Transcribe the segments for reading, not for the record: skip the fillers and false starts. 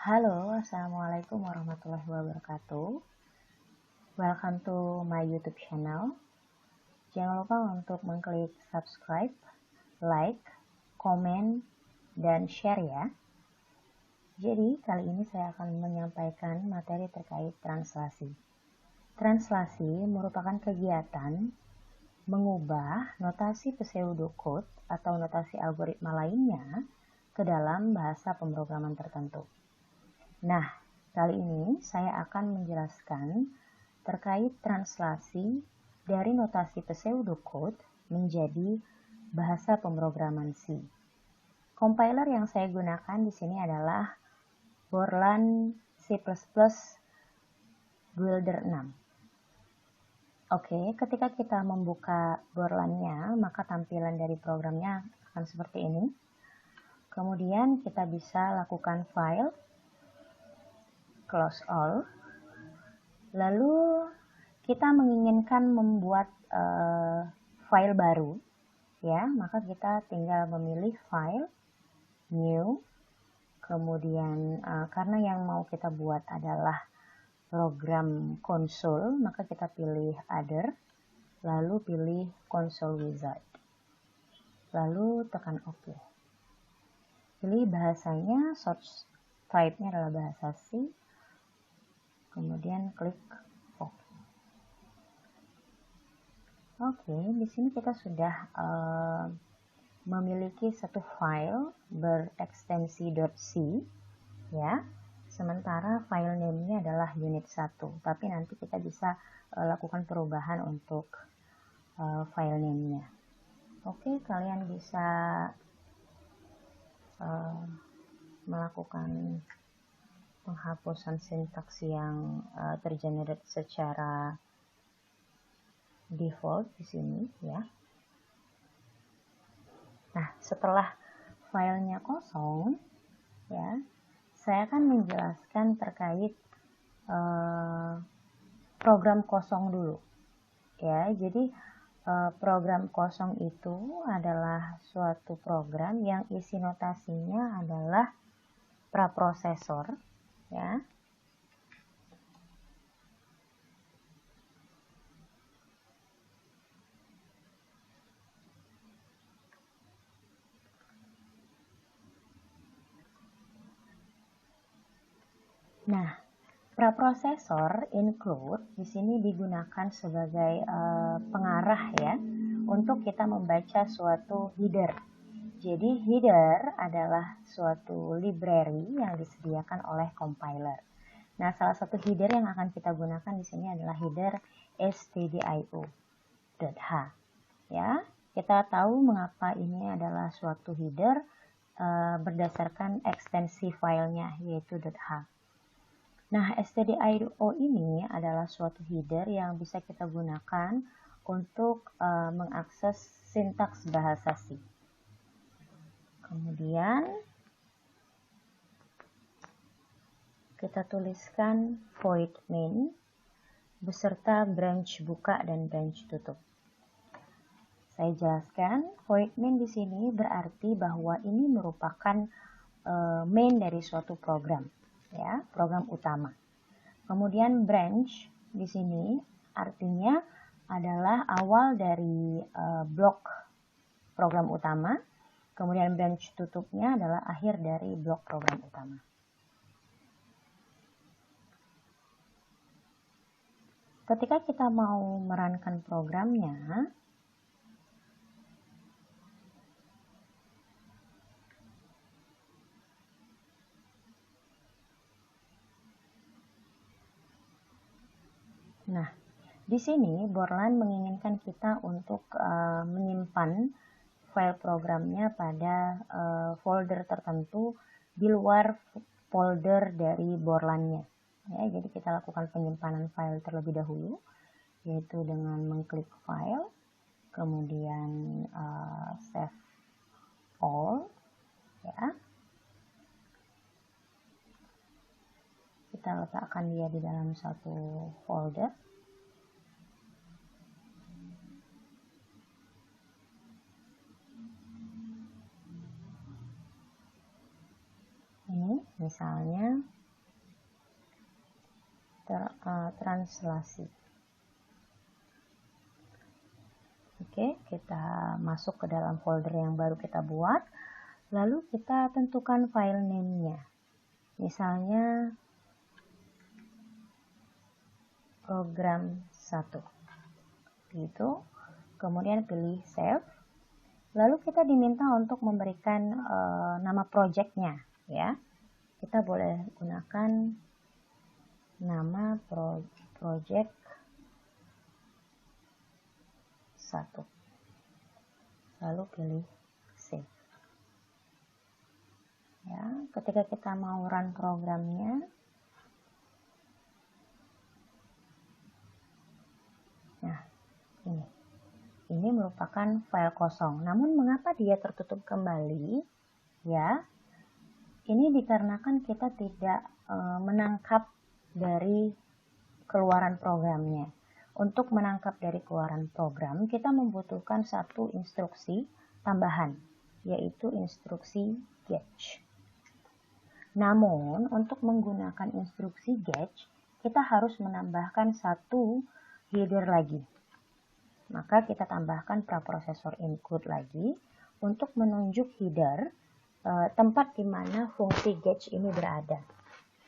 Halo, Assalamualaikum warahmatullahi wabarakatuh. Welcome to my YouTube channel. Jangan lupa untuk mengklik subscribe, like, komen, dan share ya. Jadi, kali ini saya akan menyampaikan materi terkait translasi. Translasi merupakan kegiatan mengubah notasi pseudocode atau notasi algoritma lainnya ke dalam bahasa pemrograman tertentu. Nah, kali ini saya akan menjelaskan terkait translasi dari notasi pseudocode menjadi bahasa pemrograman C. Compiler yang saya gunakan di sini adalah Borland C++ Builder 6. Oke, ketika kita membuka Borlandnya, maka tampilan dari programnya akan seperti ini. Kemudian kita bisa lakukan file, close all. Lalu kita menginginkan membuat file baru, ya, maka kita tinggal memilih file, new, kemudian karena yang mau kita buat adalah program konsol, maka kita pilih other, lalu pilih console wizard, lalu tekan OK. Pilih bahasanya, source type-nya adalah bahasa C, kemudian klik OK. Oke, di sini kita sudah memiliki satu file berekstensi .c, ya. Sementara file name-nya adalah unit 1, tapi nanti kita bisa lakukan perubahan untuk file name-nya. Oke, kalian bisa melakukan penghapusan sintaks yang tergenerate secara default di sini, ya. Nah, setelah filenya kosong, ya, saya akan menjelaskan terkait program kosong dulu, ya. Jadi program kosong itu adalah suatu program yang isi notasinya adalah praprosesor, ya. Nah, praprosesor include di sini digunakan sebagai pengarah ya untuk kita membaca suatu header. Jadi header adalah suatu library yang disediakan oleh compiler. Nah, salah satu header yang akan kita gunakan di sini adalah header stdio.h. Ya, kita tahu mengapa ini adalah suatu header berdasarkan ekstensi filenya yaitu .h. Nah, stdio ini adalah suatu header yang bisa kita gunakan untuk mengakses sintaks bahasa C. Kemudian kita tuliskan void main beserta branch buka dan branch tutup. Saya jelaskan, void main di sini berarti bahwa ini merupakan main dari suatu program, ya, program utama. Kemudian branch di sini artinya adalah awal dari blok program utama. Kemudian branch tutupnya adalah akhir dari blok program utama. Ketika kita mau merankan programnya, nah, di sini Borland menginginkan kita untuk menyimpan file programnya pada folder tertentu di luar folder dari Borlandnya. Ya, jadi kita lakukan penyimpanan file terlebih dahulu, yaitu dengan mengklik file, kemudian save all, ya. Kita letakkan dia di dalam satu folder. Ini misalnya translasi. Oke, kita masuk ke dalam folder yang baru kita buat, lalu kita tentukan file name-nya. Misalnya program 1. Gitu. Kemudian pilih save. Lalu kita diminta untuk memberikan nama project-nya, ya. Kita boleh gunakan nama project 1. Lalu pilih save. Ya, ketika kita mau run programnya, nah ini merupakan file kosong. Namun mengapa dia tertutup kembali? Ya, ini dikarenakan kita tidak menangkap dari keluaran programnya. Untuk menangkap dari keluaran program, kita membutuhkan satu instruksi tambahan, yaitu instruksi getch. Namun, untuk menggunakan instruksi getch, kita harus menambahkan satu header lagi. Maka kita tambahkan preprocessor include lagi untuk menunjuk header tempat di mana fungsi getch ini berada.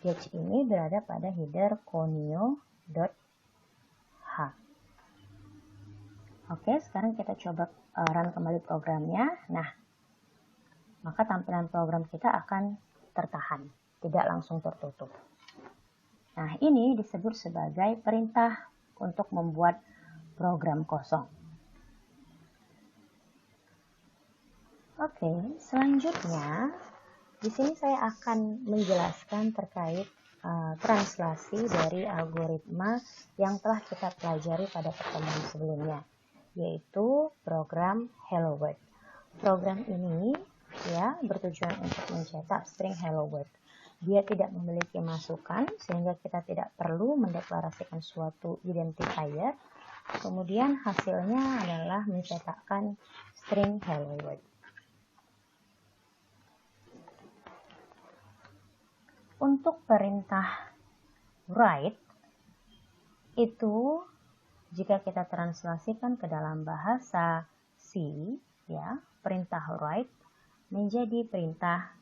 Getch ini berada pada header conio.h. Oke, sekarang kita coba run kembali programnya. Nah, maka tampilan program kita akan tertahan, tidak langsung tertutup. Nah, ini disebut sebagai perintah untuk membuat program kosong. Oke, selanjutnya di sini saya akan menjelaskan terkait translasi dari algoritma yang telah kita pelajari pada pertemuan sebelumnya, yaitu program Hello World. Program ini ya bertujuan untuk mencetak string Hello World. Dia tidak memiliki masukan sehingga kita tidak perlu mendeklarasikan suatu identifier. Kemudian hasilnya adalah mencetakkan string Hello World. Untuk perintah write itu jika kita translasikan ke dalam bahasa C, ya, perintah write menjadi perintah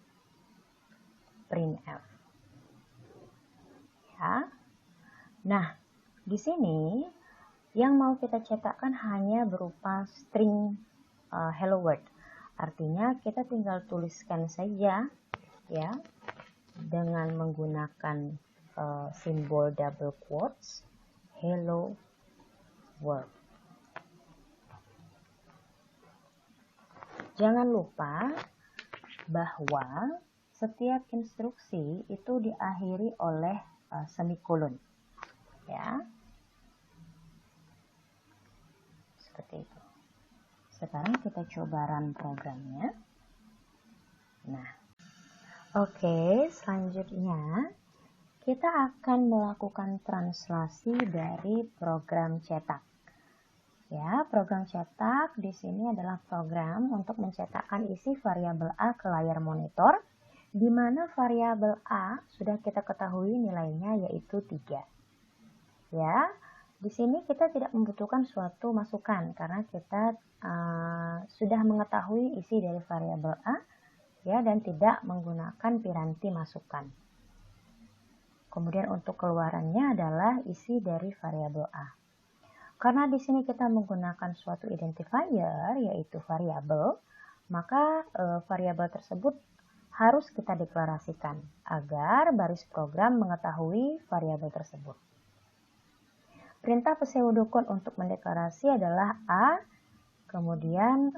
printf. Ya. Nah, di sini yang mau kita cetakkan hanya berupa string hello world. Artinya kita tinggal tuliskan saja ya dengan menggunakan simbol double quotes hello world. Jangan lupa bahwa setiap instruksi itu diakhiri oleh semikolon. Ya. Seperti itu. Sekarang kita coba run programnya. Nah, oke, selanjutnya kita akan melakukan translasi dari program cetak. Ya, program cetak di sini adalah program untuk mencetakkan isi variabel A ke layar monitor, di mana variabel A sudah kita ketahui nilainya yaitu 3. Ya. Di sini kita tidak membutuhkan suatu masukan karena kita sudah mengetahui isi dari variabel A ya dan tidak menggunakan piranti masukan. Kemudian untuk keluarannya adalah isi dari variabel A. Karena di sini kita menggunakan suatu identifier yaitu variabel, maka variabel tersebut harus kita deklarasikan agar baris program mengetahui variabel tersebut. Perintah pseudocode untuk mendeklarasi adalah A, kemudian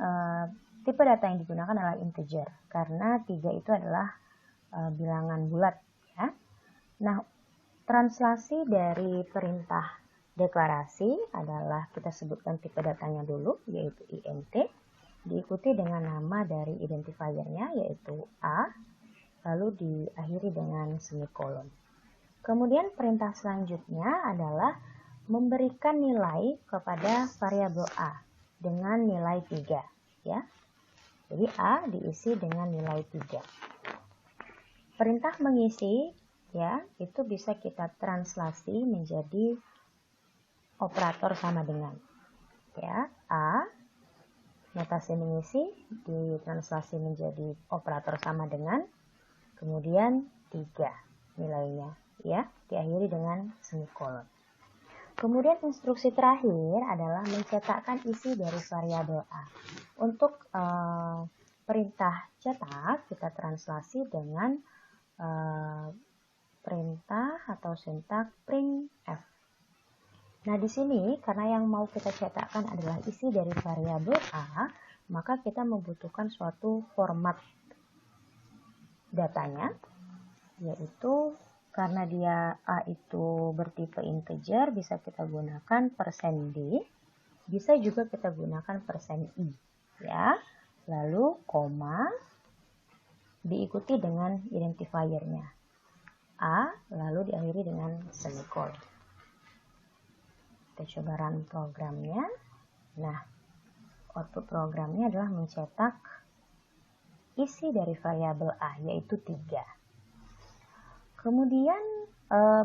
tipe data yang digunakan adalah integer, karena 3 itu adalah bilangan bulat. Ya. Nah, translasi dari perintah deklarasi adalah kita sebutkan tipe datanya dulu, yaitu int, diikuti dengan nama dari identifiernya, yaitu A, lalu diakhiri dengan semikolon. Kemudian perintah selanjutnya adalah memberikan nilai kepada variabel A dengan nilai 3 ya. Jadi A diisi dengan nilai 3. perintah mengisi ya, itu bisa kita translasi menjadi operator sama dengan ya, A notasi mengisi ditranslasi menjadi operator sama dengan, kemudian 3 nilainya ya, diakhiri dengan semikolon. Kemudian instruksi terakhir adalah mencetakkan isi dari variabel A. Untuk perintah cetak kita translasi dengan perintah atau sintak printf. Nah, di sini karena yang mau kita cetakkan adalah isi dari variabel A, maka kita membutuhkan suatu format datanya, yaitu karena dia A itu bertipe integer, bisa kita gunakan %d, bisa juga kita gunakan %i, ya. Lalu koma diikuti dengan identifiernya A, lalu diakhiri dengan semikolon. Kita coba run programnya. Nah, output programnya adalah mencetak isi dari variabel A, yaitu 3. Kemudian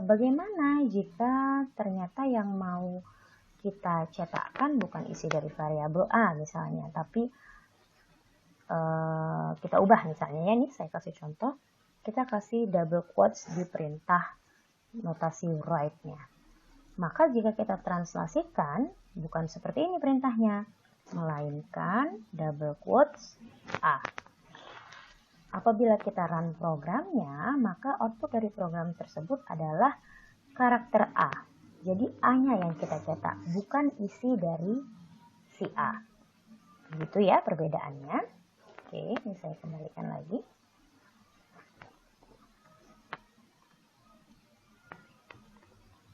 bagaimana jika ternyata yang mau kita cetakkan bukan isi dari variabel A misalnya, tapi kita ubah misalnya ya, nih saya kasih contoh, kita kasih double quotes di perintah notasi write-nya. Maka jika kita translasikan, bukan seperti ini perintahnya, melainkan double quotes A. Apabila kita run programnya, maka output dari program tersebut adalah karakter A. Jadi A-nya yang kita cetak, bukan isi dari si A. Begitu ya perbedaannya. Oke, ini saya kembalikan lagi.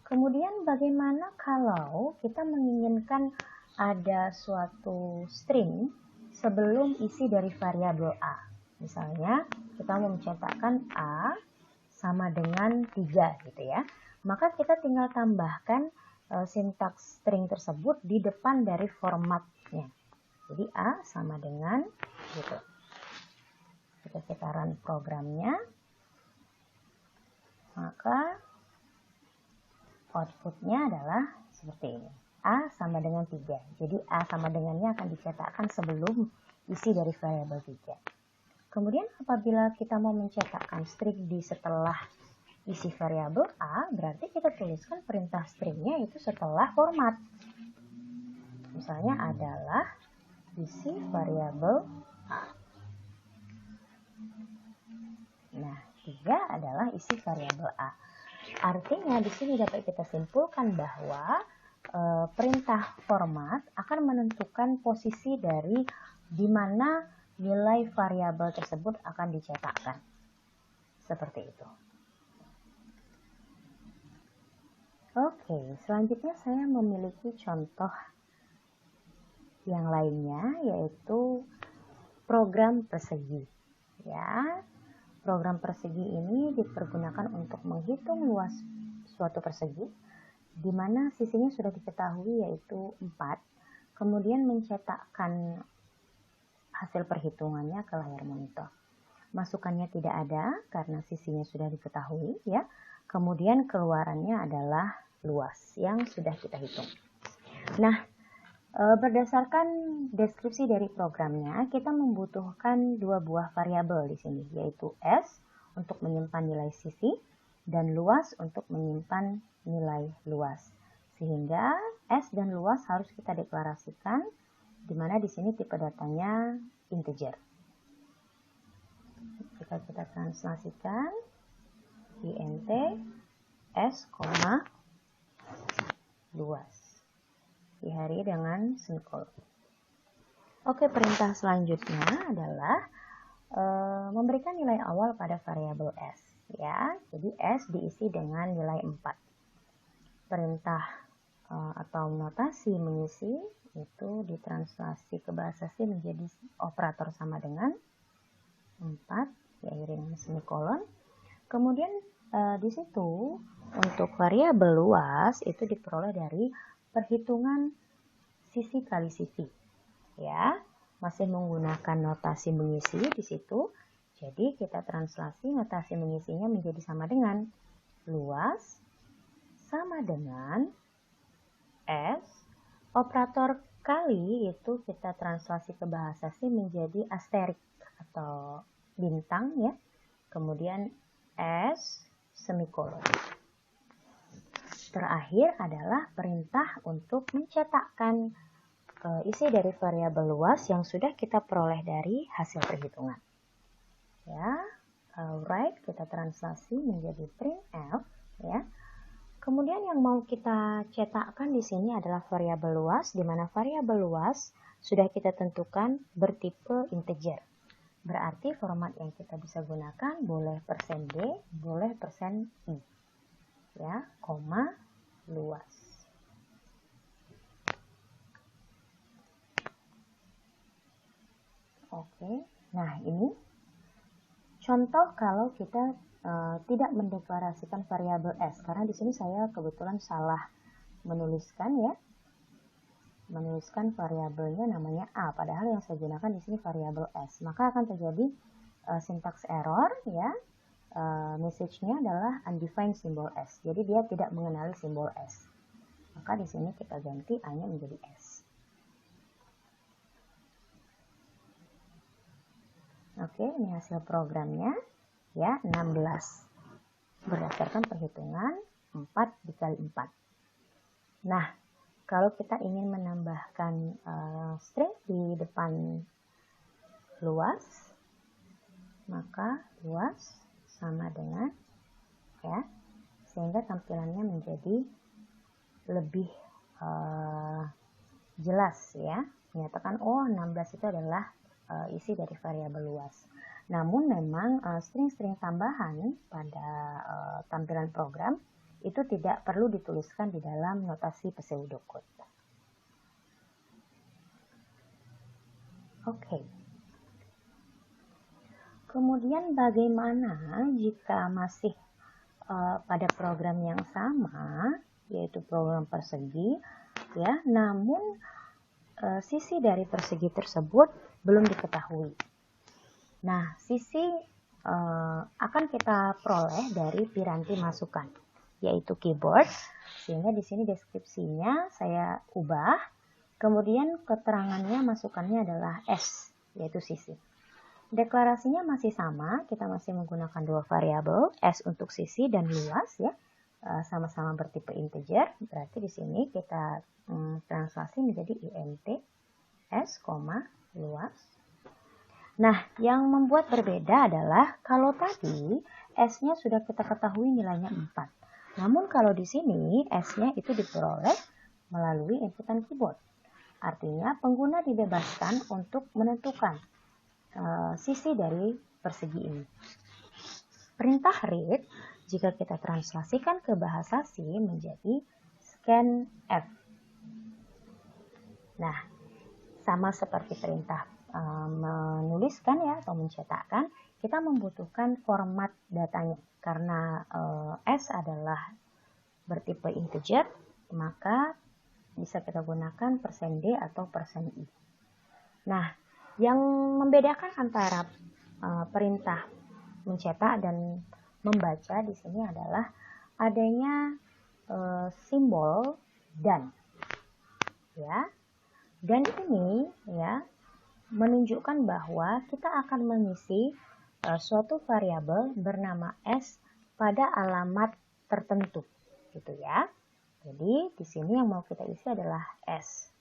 Kemudian bagaimana kalau kita menginginkan ada suatu string sebelum isi dari variabel A. Misalnya kita mau mencetakkan A sama dengan 3 gitu ya. Maka kita tinggal tambahkan sintaks string tersebut di depan dari formatnya. Jadi A sama dengan gitu. Kita run programnya. Maka outputnya adalah seperti ini. A sama dengan 3. Jadi A sama dengannya akan dicetakkan sebelum isi dari variabel 3. Kemudian apabila kita mau mencetakkan string di setelah isi variabel A, berarti kita tuliskan perintah stringnya itu setelah format. Misalnya adalah isi variabel A. Nah, 3 adalah isi variabel A. Artinya di sini dapat kita simpulkan bahwa perintah format akan menentukan posisi dari di mana nilai variabel tersebut akan dicetakkan. Seperti itu. Oke, selanjutnya saya memiliki contoh yang lainnya, yaitu program persegi. Ya. Program persegi ini dipergunakan untuk menghitung luas suatu persegi, di mana sisinya sudah diketahui yaitu 4, kemudian mencetakkan hasil perhitungannya ke layar monitor. Masukannya tidak ada karena sisinya sudah diketahui ya. Kemudian keluarannya adalah luas yang sudah kita hitung. Nah, berdasarkan deskripsi dari programnya, kita membutuhkan 2 buah variabel di sini, yaitu S untuk menyimpan nilai sisi dan luas untuk menyimpan nilai luas. Sehingga S dan luas harus kita deklarasikan, di mana di sini tipe datanya integer. Jika kita translasikan, int S, luas. Diakhiri dengan semikolon. Oke, perintah selanjutnya adalah memberikan nilai awal pada variabel S. Ya, jadi S diisi dengan nilai 4. Perintah atau notasi mengisi itu ditranslasi ke bahasa C menjadi operator sama dengan 4, diakhiri dengan semikolon. Kemudian di situ untuk variabel luas itu diperoleh dari perhitungan sisi kali sisi, ya, masih menggunakan notasi mengisi di situ. Jadi kita translasi notasi mengisinya menjadi sama dengan luas sama dengan S. Operator kali itu kita translasi ke bahasa C menjadi asterik atau bintang ya. Kemudian S semikolon. Terakhir adalah perintah untuk mencetakkan isi dari variabel luas yang sudah kita peroleh dari hasil perhitungan. Ya, alright, kita translasi menjadi printf ya. Kemudian yang mau kita cetakkan di sini adalah variabel luas, di mana variabel luas sudah kita tentukan bertipe integer. Berarti format yang kita bisa gunakan boleh %d, boleh %i. Ya, koma, luas. Oke, nah ini contoh kalau kita tidak mendeklarasikan variabel S, karena di sini saya kebetulan salah menuliskan ya, menuliskan variabelnya namanya A, padahal yang saya gunakan di sini variabel S, maka akan terjadi syntax error ya. Message-nya adalah undefined symbol S, jadi dia tidak mengenali simbol S, maka di sini kita ganti A-nya menjadi S. Oke, ini hasil programnya ya, 16 berdasarkan perhitungan 4 dikali 4. Nah, kalau kita ingin menambahkan string di depan luas, maka luas sama dengan ya, sehingga tampilannya menjadi lebih jelas ya, menyatakan oh 16 itu adalah isi dari variabel luas. Namun memang string-string tambahan pada tampilan program itu tidak perlu dituliskan di dalam notasi pseudocode. Oke. Kemudian bagaimana jika masih pada program yang sama, yaitu program persegi ya, namun sisi dari persegi tersebut belum diketahui. Nah, sisi akan kita peroleh dari piranti masukan, yaitu keyboard, sehingga di sini deskripsinya saya ubah, kemudian keterangannya masukannya adalah S, yaitu sisi. Deklarasinya masih sama, kita masih menggunakan dua variabel, S untuk sisi dan luas ya, sama-sama bertipe integer, berarti di sini kita translasi menjadi int S, luas. Nah, yang membuat berbeda adalah kalau tadi S-nya sudah kita ketahui nilainya 4. Namun kalau di sini S-nya itu diperoleh melalui inputan keyboard. Artinya pengguna dibebaskan untuk menentukan sisi dari persegi ini. Perintah read jika kita translasikan ke bahasa C menjadi scanf. Nah, sama seperti perintah menuliskan ya atau mencetakkan, kita membutuhkan format datanya. Karena S adalah bertipe integer, maka bisa kita gunakan %d atau %i. Nah, yang membedakan antara perintah mencetak dan membaca di sini adalah adanya simbol dan. Ya. Dan ini ya menunjukkan bahwa kita akan mengisi suatu variabel bernama S pada alamat tertentu, gitu ya. Jadi di sini yang mau kita isi adalah S.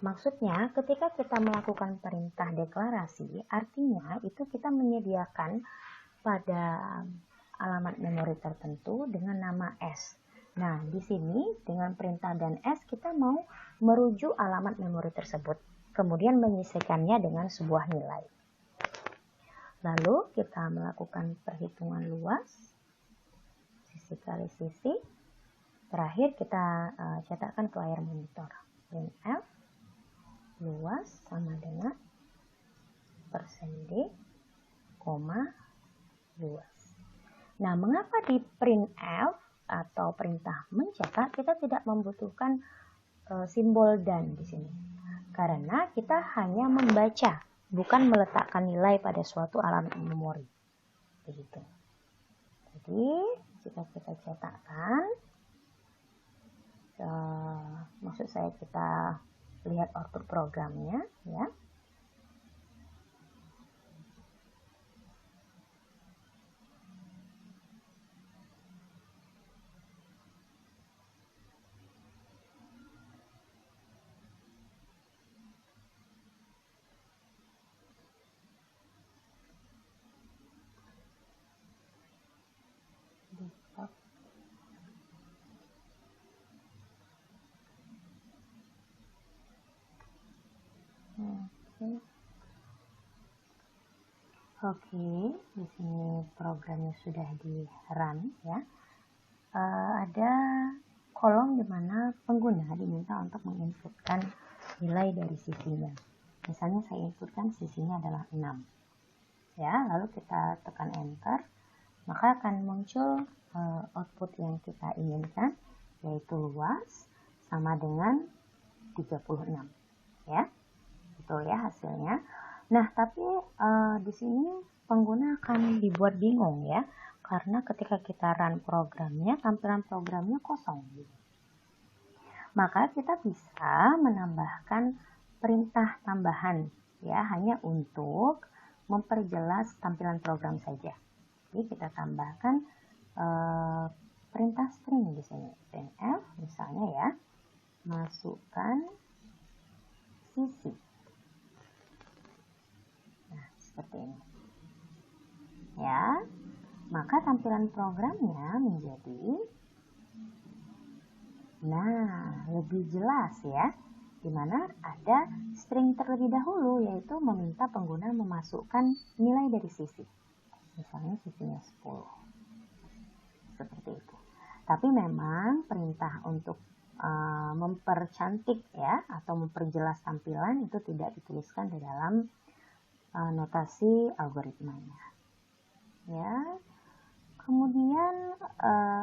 Maksudnya ketika kita melakukan perintah deklarasi, artinya itu kita menyediakan pada alamat memori tertentu dengan nama S. Nah, di sini dengan perintah dan S kita mau merujuk alamat memori tersebut, kemudian menyisihkannya dengan sebuah nilai. Lalu kita melakukan perhitungan luas, sisi kali sisi. Terakhir kita cetakkan ke layar monitor. Printf luas sama dengan %d, luas. Nah, mengapa di printf atau perintah mencetak kita tidak membutuhkan simbol dan di sini? Karena kita hanya membaca bukan meletakkan nilai pada suatu alam memori. Begitu. Jadi, jika kita cetakkan, maksud saya kita lihat output programnya, ya. Oke, di sini programnya sudah di run, ya. Ada kolom di mana pengguna diminta untuk menginputkan nilai dari sisinya. Misalnya saya inputkan sisinya adalah 6. Ya, lalu kita tekan enter, maka akan muncul output yang kita inginkan, yaitu luas sama dengan 36. Ya, betul ya hasilnya. Nah, tapi di sini pengguna akan dibuat bingung, ya, karena ketika kita run programnya, tampilan programnya kosong. Maka kita bisa menambahkan perintah tambahan, ya, hanya untuk memperjelas tampilan program saja. Jadi kita tambahkan perintah string di sini, printf misalnya, ya, masukkan sisi. Nah, seperti ini. Ya, maka tampilan programnya menjadi lebih jelas, ya, dimana ada string terlebih dahulu, yaitu meminta pengguna memasukkan nilai dari sisi. Misalnya sisinya 10. Seperti itu. Tapi memang perintah untuk mempercantik, ya, atau memperjelas tampilan itu tidak dituliskan di dalam notasi algoritmanya. Ya. Kemudian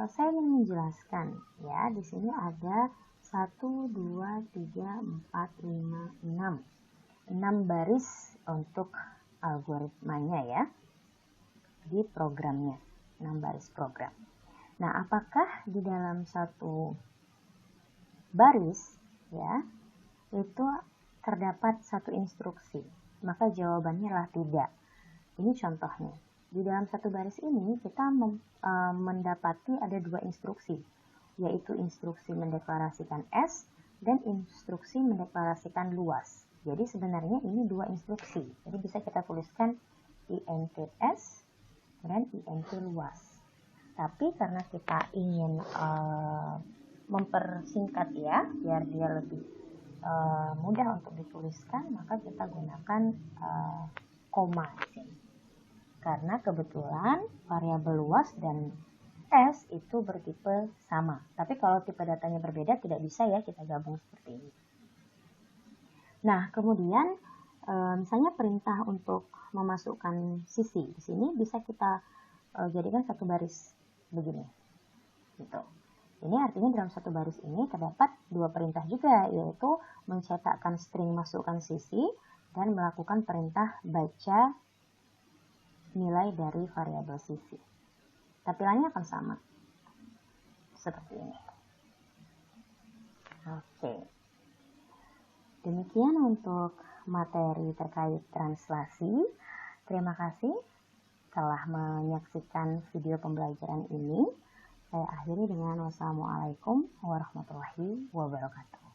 saya ingin menjelaskan, ya, di sini ada 1, 2, 3, 4, 5, 6. 6 baris untuk algoritmanya, ya, di programnya, 6 baris program. Nah, apakah di dalam satu baris, ya, itu terdapat satu instruksi? Maka jawabannya adalah tidak. Ini contohnya. Di dalam satu baris ini kita mendapati ada 2 instruksi, yaitu instruksi mendeklarasikan S dan instruksi mendeklarasikan luas. Jadi sebenarnya ini 2 instruksi. Jadi bisa kita tuliskan int S dan int luas. Tapi karena kita ingin mempersingkat, ya, biar dia lebih mudah untuk dituliskan, maka kita gunakan koma di sini. Karena kebetulan variabel luas dan S itu bertipe sama. Tapi kalau tipe datanya berbeda tidak bisa, ya, kita gabung seperti ini. Nah, kemudian misalnya perintah untuk memasukkan sisi di sini bisa kita jadikan satu baris begini. Gitu. Ini artinya dalam satu baris ini terdapat 2 perintah juga, yaitu mencetakkan string masukkan sisi dan melakukan perintah baca nilai dari variabel sisi. Tampilannya akan sama. Seperti ini. Oke. Demikian untuk materi terkait translasi. Terima kasih telah menyaksikan video pembelajaran ini. Saya akhiri dengan wassalamualaikum warahmatullahi wabarakatuh.